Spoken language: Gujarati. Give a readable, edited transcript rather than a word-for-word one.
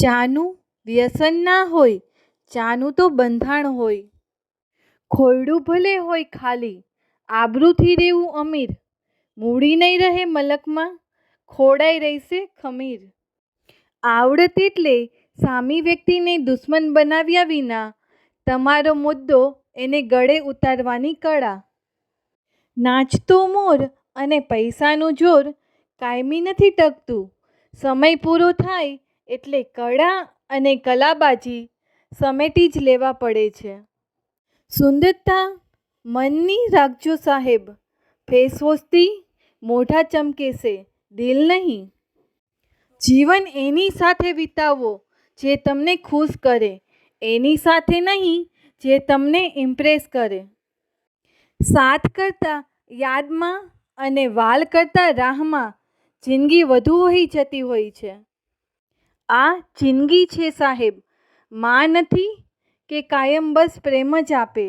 ચાનું વ્યસન ના હોય, ચાનું તો બંધાણ હોય. ખોયડું ભલે હોય ખાલી, આબરૂથી રહેવું અમીર. મૂડી નહીં રહે મલકમાં, ખોડાઈ રહેશે ખમીર. આવડત એટલે સામી વ્યક્તિને દુશ્મન બનાવ્યા વિના તમારો મુદ્દો એને ગળે ઉતારવાની કળા. નાચતો મોર અને પૈસાનું જોર કાયમી નથી ટકતું. સમય પૂરો થાય એટલે કળા અને કલાબાજી સમેટી જ લેવા પડે છે. સુંદરતા મનની રાખજો સાહેબ, ફેસવોશથી મોઢા ચમકે છે, દિલ નહીં. જીવન એની સાથે વિતાવો જે તમને ખુશ કરે, એની સાથે નહીં જે તમને ઇમ્પ્રેસ કરે. સાથ કરતાં યાદમાં અને વાલ કરતાં રાહમાં જિંદગી વધુ વહી જતી હોય છે. આ જિંદગી છે સાહેબ, માં નથી કે કાયમ બસ પ્રેમ જ આપે.